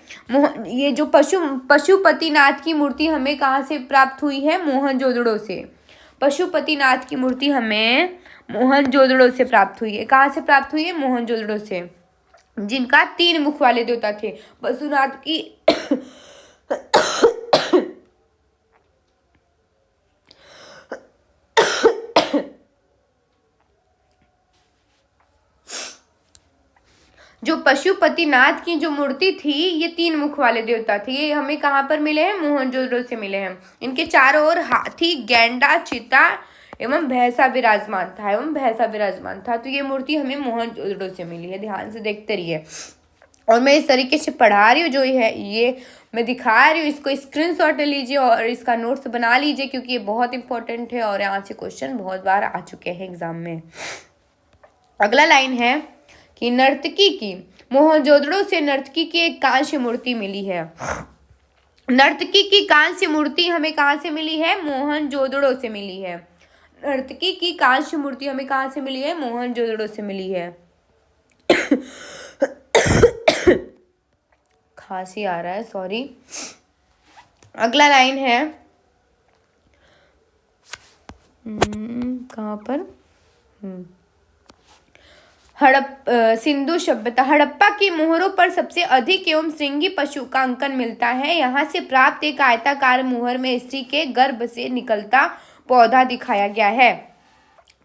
ये जो पशुपतिनाथ की मूर्ति हमें कहाँ से प्राप्त हुई है? मोहनजोदड़ो से। पशुपतिनाथ की मूर्ति हमें मोहनजोदड़ो से प्राप्त हुई है। कहाँ से प्राप्त हुई है? मोहनजोदड़ो से, जिनका 3 मुख वाले देवता थे। पशुनाथ की जो पशुपतिनाथ की जो मूर्ति थी, ये 3 मुख वाले देवता थे। ये हमें कहाँ पर मिले हैं? मोहनजोदड़ो से मिले हैं। इनके चारों ओर हाथी, गैंडा, चीता एवं भैंसा विराजमान था। तो ये मूर्ति हमें मोहनजोदड़ो से मिली है। ध्यान से देखते रहिए। और मैं इस तरीके से पढ़ा रही हूँ, जो ये मैं दिखा रही हूँ, इसको स्क्रीनशॉट ले लीजिए और इसका नोट्स बना लीजिए, क्योंकि ये बहुत इंपॉर्टेंट है और यहाँ से क्वेश्चन बहुत बार आ चुके हैं एग्जाम में। अगला लाइन है कि नर्तकी की मोहनजोदड़ो से नर्तकी की एक कांस्य मूर्ति मिली है। नर्तकी की कांस्य मूर्ति हमें कहाँ से मिली है? मोहनजोदड़ो से मिली है। नर्तकी की कांस्य मूर्ति हमें कहाँ से मिली है? मोहनजोदड़ो से मिली है। खांसी आ रहा है, सॉरी। अगला लाइन है कहाँ पर? सिंधु सभ्यता। हड़प्पा की मोहरों पर सबसे अधिक एवं श्रृंगी पशु का अंकन मिलता है। यहाँ से प्राप्त एक आयताकार मोहर में स्त्री के गर्भ से निकलता पौधा दिखाया गया है।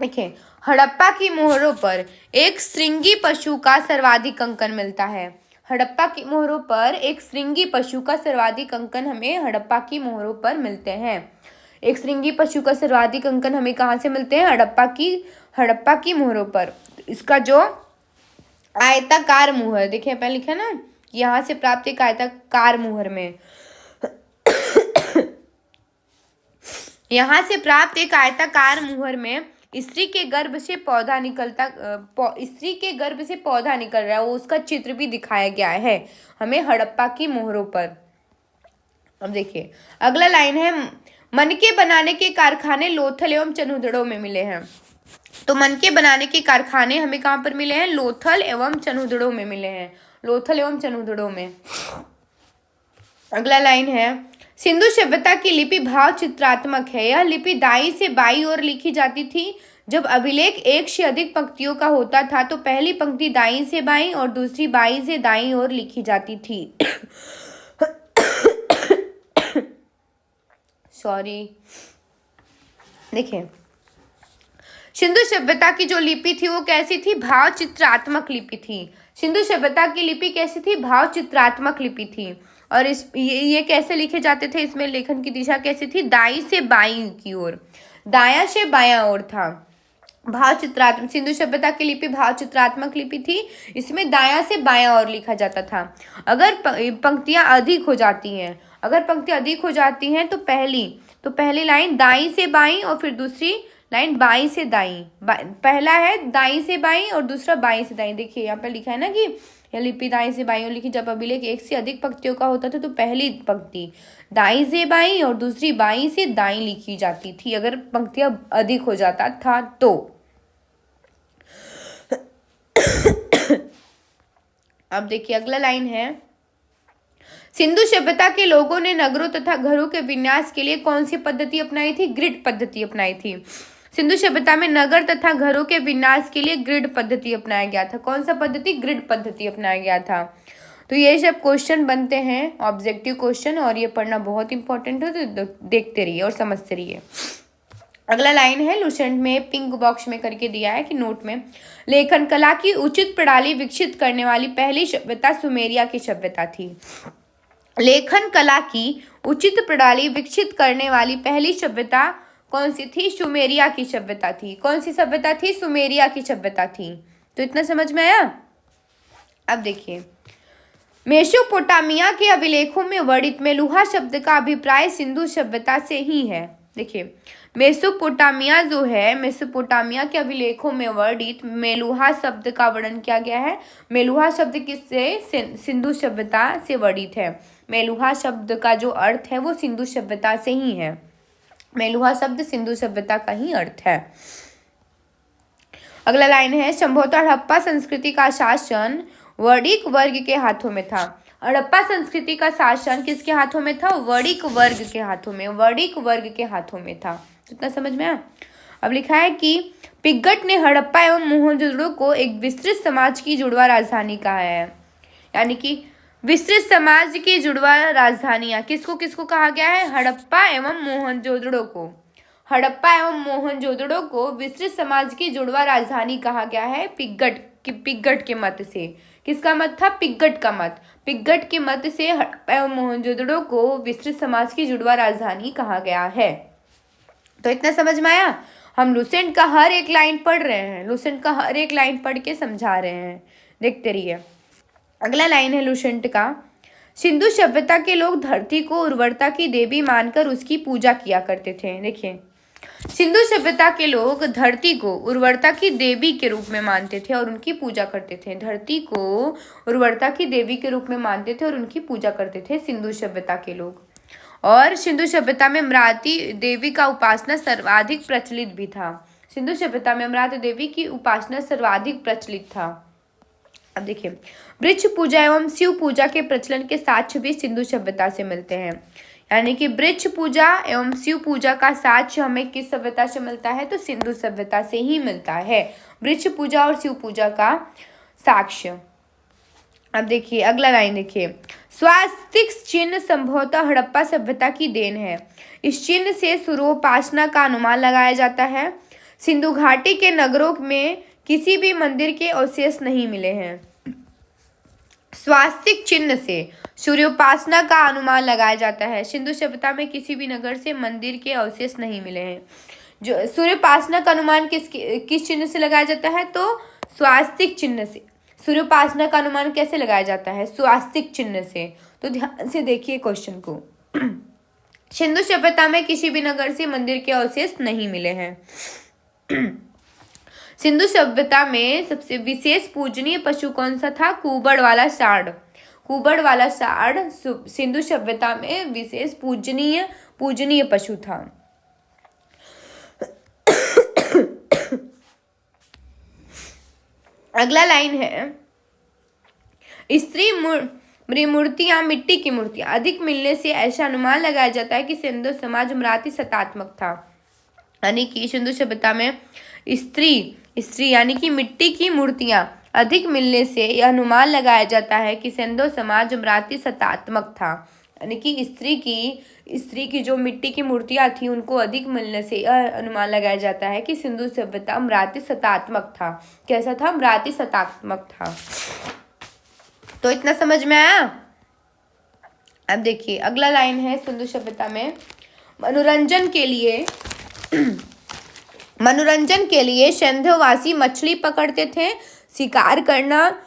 देखिए, हड़प्पा की मोहरों पर एक श्रृंगी पशु का सर्वाधिक अंकन मिलता है। हड़प्पा की मोहरों पर एक श्रृंगी पशु का सर्वाधिक अंकन हमें हड़प्पा की मोहरों पर मिलते हैं। एक श्रृंगी पशु का सर्वाधिक अंकन हमें कहाँ से मिलते हैं? हड़प्पा की मोहरों पर। इसका जो आयताकार मुहर, देखिए पहले लिखा ना, यहाँ से प्राप्त एक आयताकार मुहर में यहाँ से प्राप्त एक आयताकार मुहर में स्त्री के गर्भ से पौधा निकलता, स्त्री के गर्भ से पौधा निकल रहा है, वो उसका चित्र भी दिखाया गया है हमें हड़प्पा की मोहरों पर। अब देखिए अगला लाइन है, मनके बनाने के कारखाने लोथल एवं चनहुदड़ो में मिले हैं। तो मनके बनाने के कारखाने हमें कहाँ पर मिले हैं? लोथल एवं चनहुदड़ो में मिले हैं। लोथल एवं चनहुदड़ो में। अगला लाइन है, सिंधु सभ्यता की लिपि भाव चित्रात्मक है। यह लिपि दाई से बाई ओर लिखी जाती थी। जब अभिलेख एक से अधिक पंक्तियों का होता था तो पहली पंक्ति दाई से बाई और दूसरी बाई से दाई ओर लिखी जाती थी। सॉरी। देखिए, सिंधु सभ्यता की जो लिपि थी वो कैसी थी? भाव चित्रात्मक लिपि थी। सिंधु सभ्यता की लिपि कैसी थी? भाव चित्रात्मक लिपि थी। और ये कैसे लिखे जाते थे? इसमें लेखन की दिशा कैसी थी? दाई से बाई की ओर, दाया से बायां ओर था। भाव चित्रात्मक, सिंधु सभ्यता की लिपि भाव चित्रात्मक लिपि थी। इसमें दाया से बायां ओर लिखा जाता था। अगर पंक्तियां अधिक हो जाती हैं, तो पहली लाइन दाई से बाई और फिर दूसरी लाइन बाई से दाई। पहला है दाई से बाई और दूसरा बाई से दाई। देखिए यहाँ पे लिखा है ना कि यह लिपि दाई से बाई और लिखी। जब अभिलेख एक से अधिक पंक्तियों का होता था तो पहली पंक्ति दाई से बाई और दूसरी बाई से दाई लिखी जाती थी, अगर पंक्तियां अधिक हो जाता था तो। अब देखिए अगला लाइन है, सिंधु सभ्यता के लोगों ने नगरों तथा घरों के विन्यास के लिए कौन सी पद्धति अपनाई थी? ग्रिड पद्धति अपनाई थी। सिंधु सभ्यता में नगर तथा घरों के विन्यास के लिए ग्रिड पद्धति अपनाया गया था। कौन सा पद्धति? ग्रिड पद्धति अपनाया गया था। तो ये सब क्वेश्चन बनते हैं ऑब्जेक्टिव क्वेश्चन, और ये पढ़ना बहुत इंपॉर्टेंट है, तो देखते रहिए और समझते रहिए। अगला लाइन है, लुसेंट में पिंक बॉक्स में करके दिया है कि नोट में, लेखन कला की उचित प्रणाली विकसित करने वाली पहली सभ्यता सुमेरिया की सभ्यता थी। लेखन कला की उचित प्रणाली विकसित करने वाली पहली सभ्यता कौन सी थी? सुमेरिया की सभ्यता थी। कौन सी सभ्यता थी? सुमेरिया की सभ्यता थी। तो इतना समझ में आया? अब देखिए, मेसोपोटामिया के अभिलेखों में वर्णित मेलुहा शब्द का अभिप्राय सिंधु सभ्यता से ही है। देखिए, मेसोपोटामिया जो है, मेसोपोटामिया के अभिलेखों में वर्णित मेलुहा शब्द का वर्णन किया गया है। मेलुहा शब्द किससे? सिंधु सभ्यता से वर्णित है। मेलुहा शब्द का जो अर्थ है वो सिंधु सभ्यता से ही है। मेलुहा शब्द सिंधु सभ्यता का ही अर्थ है। अगला लाइन है, संभवतः हड़प्पा संस्कृति का शासन वर्णिक वर्ग के हाथों में था। हड़प्पा संस्कृति का शासन किसके हाथों में था? वर्णिक वर्ग के हाथों में, वर्णिक वर्ग के हाथों में था। इतना समझ में आया? अब लिखा है कि पिग्गट ने हड़प्पा एवं मोहनजोदड़ो को एक विस्तृत समाज की जुड़वा राजधानी कहा है। यानी कि विस्तृत समाज की जुड़वा राजधानियां किसको किसको कहा गया है? हड़प्पा एवं मोहनजोदड़ो को। हड़प्पा एवं मोहनजोदड़ो को विस्तृत समाज की जुड़वा राजधानी कहा गया है पिग्गट के मत से। किसका मत था? पिग्गट का मत। पिग्गट के मत से हड़प्पा एवं मोहनजोदड़ो को विस्तृत समाज की जुड़वा राजधानी कहा गया है। तो इतना समझ में आया? हम लुसेंट का हर एक लाइन पढ़ रहे हैं, लुसेंट का हर एक लाइन पढ़ के समझा रहे हैं, देखते रहिए। अगला लाइन है लुसेंट का। सिंधु सभ्यता के लोग धरती को उर्वरता की देवी मानकर उसकी पूजा किया करते थे। देखिए, सिंधु सभ्यता के लोग धरती को उर्वरता की देवी के रूप में मानते थे और उनकी पूजा करते थे। धरती को उर्वरता की देवी के रूप में मानते थे और उनकी पूजा करते थे सिंधु सभ्यता के लोग। और सिंधु सभ्यता में अमरावती देवी का उपासना सर्वाधिक प्रचलित भी था। सिंधु सभ्यता में अमरावती देवी की उपासना सर्वाधिक प्रचलित था। अब देखिए, वृक्ष पूजा एवं शिव पूजा के प्रचलन के साक्ष्य भी सिंधु सभ्यता से मिलते हैं। यानी कि वृक्ष पूजा एवं शिव पूजा का साक्ष्य हमें किस सभ्यता से मिलता है? तो सिंधु सभ्यता से ही मिलता है, वृक्ष पूजा और शिव पूजा का साक्ष्य। अब देखिए अगला लाइन देखिए, स्वास्तिक चिन्ह संभवतः हड़प्पा सभ्यता की देन है। इस चिन्ह से सूर्योपासना का अनुमान लगाया जाता है। सिंधु घाटी के नगरों में किसी भी मंदिर के अवशेष नहीं मिले हैं। स्वास्तिक चिन्ह से सूर्योपासना का अनुमान लगाया जाता है। सिंधु सभ्यता में किसी भी नगर से मंदिर के अवशेष नहीं मिले हैं। जो सूर्योपासना का अनुमान किस चिन्ह से लगाया जाता है? तो स्वास्तिक चिन्ह से। सूर्योपासना का अनुमान कैसे लगाया जाता है? स्वास्तिक चिन्ह से। तो ध्यान से देखिए क्वेश्चन को। सिंधु सभ्यता में किसी भी नगर से मंदिर के अवशेष नहीं मिले हैं। सिंधु सभ्यता में सबसे विशेष पूजनीय पशु कौन सा था? कुबड़ वाला सांड। कुबड़ वाला सांड सिंधु सभ्यता में विशेष पूजनीय पशु था। अगला लाइन है, स्त्री मूर्तियां, मिट्टी की मूर्तियां अधिक मिलने से ऐसा अनुमान लगाया जाता है कि सिंधु समाज अमरावती सतात्मक था। यानी कि सिंधु सभ्यता में स्त्री यानी कि मिट्टी की मूर्तियां अधिक मिलने से यह अनुमान लगाया जाता है कि सिंधु समाज अमरावती सतात्मक था। यानी कि स्त्री की जो मिट्टी की मूर्तियां थी उनको अधिक मिलने से यह अनुमान लगाया जाता है कि सिंधु सभ्यता अमरावती सतात्मक था। कैसा था? अमरावती सतात्मक था। तो इतना समझ में आया? अब देखिए अगला लाइन है, सिंधु सभ्यता में मनोरंजन के लिए सिंधुवासी मछली पकड़ते थे, शिकार करना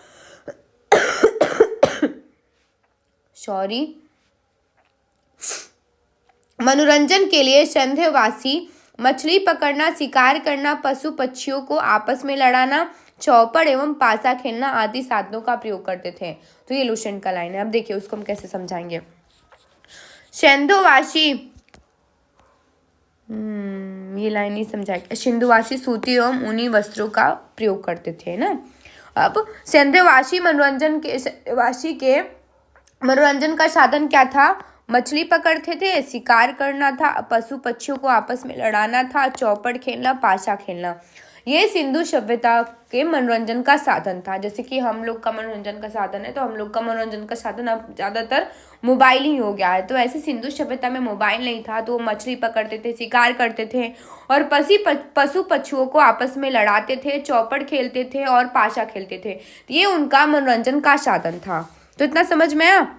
मनोरंजन के लिए सिंधुवासी मछली पकड़ना, शिकार करना, पशु पक्षियों को आपस में लड़ाना, चौपड़ एवं पासा खेलना आदि साधनों का प्रयोग करते थे। तो ये लुसेंट का लाइन है। अब देखिए उसको हम कैसे समझाएंगे। सिंधुवासी ये लाइन नहीं समझाएगा। सिंधुवासी सूती एवं ऊनी वस्त्रों का प्रयोग करते थे ना। अब सिंधुवासी मनोरंजन का साधन क्या था? मछली पकड़ते थे, शिकार करना था, पशु पक्षियों को आपस में लड़ाना था, चौपड़ खेलना, पासा खेलना। ये सिंधु सभ्यता के मनोरंजन का साधन था। जैसे कि हम लोग का मनोरंजन का साधन है, तो हम लोग का मनोरंजन का साधन अब ज़्यादातर मोबाइल ही हो गया है। तो ऐसे सिंधु सभ्यता में मोबाइल नहीं था, तो वो मछली पकड़ते थे, शिकार करते थे और पशु पक्षुओं को आपस में लड़ाते थे, चौपड़ खेलते थे और पासा खेलते थे। ये उनका मनोरंजन का साधन था। तो इतना समझ में आया?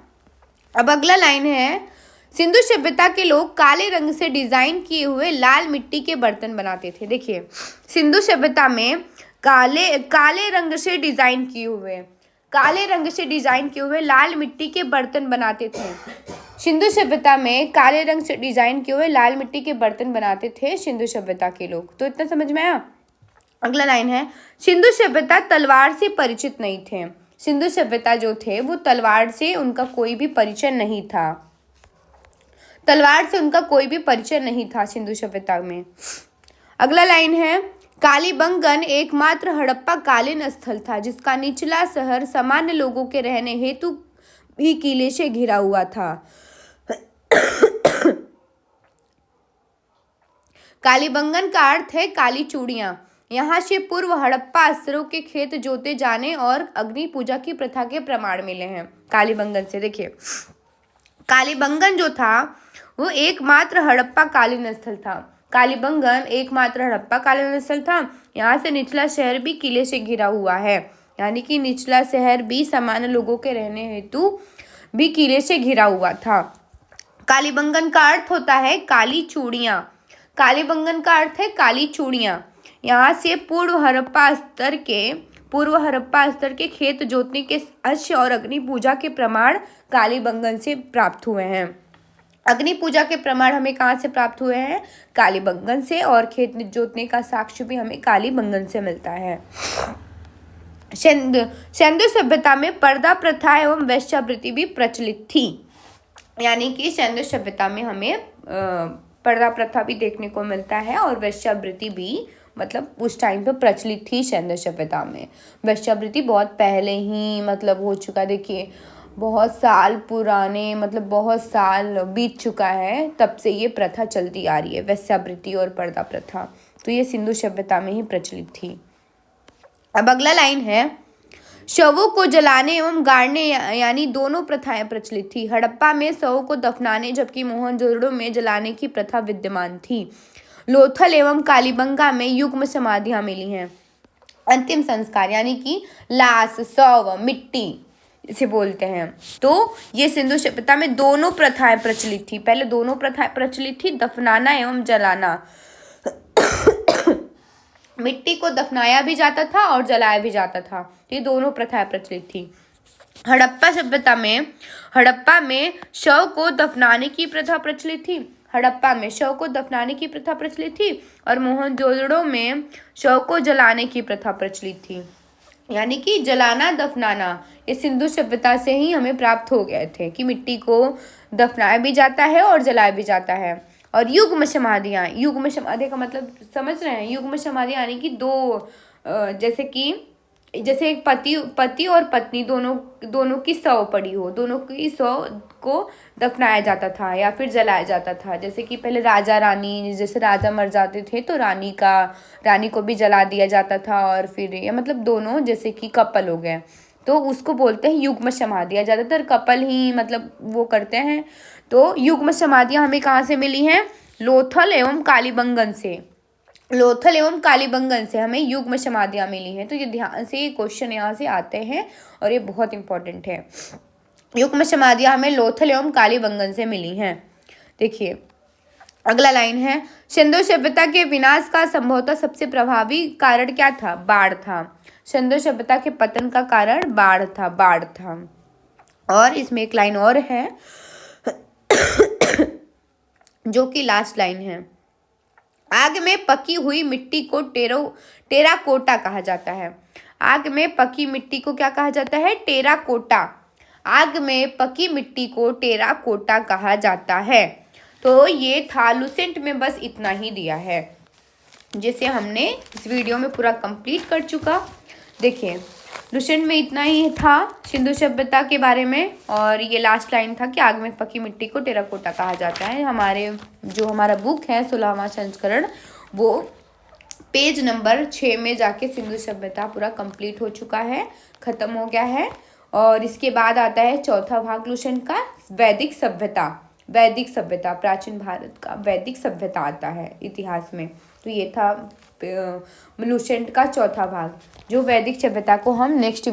अब अगला लाइन है, सिंधु सभ्यता के लोग काले रंग से डिजाइन किए हुए लाल मिट्टी के बर्तन बनाते थे। देखिए, सिंधु सभ्यता में काले रंग से डिजाइन किए हुए लाल मिट्टी के बर्तन बनाते थे। सिंधु सभ्यता में काले रंग से डिजाइन किए हुए लाल मिट्टी के बर्तन बनाते थे सिंधु सभ्यता के लोग। तो इतना समझ में आया? अगला लाइन है, सिंधु सभ्यता तलवार से परिचित नहीं थे। सिंधु सभ्यता जो थे वो तलवार से उनका कोई भी परिचय नहीं था। सिंधु सभ्यता में। अगला लाइन है, कालीबंगन एकमात्र हड़प्पा कालीन स्थल था जिसका निचला शहर सामान्य लोगों के रहने हेतु भी किले से घिरा हुआ था। कालीबंगन का अर्थ है काली चूड़ियां। यहाँ से पूर्व हड़प्पा स्तरों के खेत जोते जाने और अग्नि पूजा की प्रथा के प्रमाण मिले हैं कालीबंगन से। देखिए, कालीबंगन जो था वो एकमात्र हड़प्पा कालीन स्थल था। कालीबंगन एकमात्र हड़प्पा कालीन स्थल था। यहाँ से निचला शहर भी किले से घिरा हुआ है। यानी कि निचला शहर भी सामान्य लोगों के रहने हेतु भी किले से घिरा हुआ था। कालीबंगन का अर्थ होता है काली चूड़ियाँ। कालीबंगन का अर्थ है काली चूड़ियाँ। यहाँ से पूर्व हड़प्पा स्तर के पूर्व हड़प्पा स्तर के खेत जोतने के अश्व और अग्नि पूजा के प्रमाण कालीबंगन से प्राप्त हुए हैं। अग्नि पूजा के प्रमाण हमें कहाँ से प्राप्त हुए हैं? कालीबंगन से। और खेत जोतने का साक्ष्य भी हमें कालीबंगन से मिलता है। सिंधु सभ्यता में पर्दा प्रथा एवं वेश्यावृत्ति भी प्रचलित थी। यानी कि सिंधु सभ्यता में हमें पर्दा प्रथा भी देखने को मिलता है और वेश्यावृत्ति भी मतलब उस टाइम पे प्रचलित थी सिंधु सभ्यता में। वेश्यावृत्ति बहुत पहले ही मतलब हो चुका, देखिए बहुत साल पुराने, मतलब बहुत साल बीत चुका है, तब से ये प्रथा चलती आ रही है, वेश्यावृत्ति और पर्दा प्रथा। तो ये सिंधु सभ्यता में ही प्रचलित थी। अब अगला लाइन है, शवों को जलाने एवं गाड़ने यानी दोनों प्रथाएं प्रचलित थी। हड़प्पा में शवों को दफनाने जबकि मोहनजोदड़ो में जलाने की प्रथा विद्यमान थी। लोथल एवं कालीबंगा में युग्म समाधियां मिली हैं। अंतिम संस्कार यानी कि लाश, शव, मिट्टी इसे बोलते हैं। तो ये सिंधु सभ्यता में दोनों प्रथाएं प्रचलित थी। पहले दोनों प्रथाएं प्रचलित थी, दफनाना एवं जलाना। मिट्टी को दफनाया भी जाता था और जलाया भी जाता था। तो ये दोनों प्रथाएं प्रचलित थी। हड़प्पा में शव को दफनाने की प्रथा प्रचलित थी। हड़प्पा में शव को दफनाने की प्रथा प्रचलित थी और मोहनजोदड़ो में शव को जलाने की प्रथा प्रचलित थी। यानी कि जलाना दफनाना ये सिंधु सभ्यता से ही हमें प्राप्त हो गए थे कि मिट्टी को दफनाया भी जाता है और जलाया भी जाता है। और युग्म समाधियाँ, युग्म समाधि का मतलब समझ रहे हैं? युग्म समाधि यानी कि दो जैसे एक पति और पत्नी दोनों की शव पड़ी हो, दोनों की शव को दफनाया जाता था या फिर जलाया जाता था। जैसे कि पहले राजा रानी, जैसे राजा मर जाते थे तो रानी को भी जला दिया जाता था, और फिर या मतलब दोनों जैसे कि कपल हो गए तो उसको बोलते हैं युग्म समाधियाँ। ज़्यादातर कपल ही मतलब वो करते हैं। तो युग्म समाधियाँ हमें कहाँ से मिली हैं? लोथल एवं कालीबंगन से। लोथल एवं कालीबंगन से हमें युग्म समाधियाँ मिली हैं। तो ये ध्यान से ये क्वेश्चन यहाँ से आते हैं और ये बहुत इंपॉर्टेंट है। युग्म समाधियाँ हमें लोथल एवं कालीबंगन से मिली हैं। देखिए अगला लाइन है, सिंधु सभ्यता के विनाश का संभवतः सबसे प्रभावी कारण क्या था? बाढ़ था। सिंधु सभ्यता के पतन का कारण बाढ़ था। और इसमें एक लाइन और है जो कि लास्ट लाइन है, आग में पकी हुई मिट्टी को टेराकोटा कहा जाता है। आग में पकी मिट्टी को क्या कहा जाता है? टेराकोटा। आग में पकी मिट्टी को टेराकोटा कहा जाता है। तो ये था लुसेंट में, बस इतना ही दिया है जिसे हमने इस वीडियो में पूरा कंप्लीट कर चुका। देखिए लुसेंट में इतना ही था सिंधु सभ्यता के बारे में, और ये लास्ट लाइन था कि आग में पकी मिट्टी को टेराकोटा कहा जाता है। हमारा बुक है 16वां संस्करण, वो पेज नंबर 6 में जाके सिंधु सभ्यता पूरा कंप्लीट हो चुका है, ख़त्म हो गया है। और इसके बाद आता है चौथा भाग लुसेंट का, वैदिक सभ्यता, प्राचीन भारत का वैदिक सभ्यता आता है इतिहास में। तो ये था लुसेंट का चौथा भाग, जो वैदिक सभ्यता को हम नेक्स्ट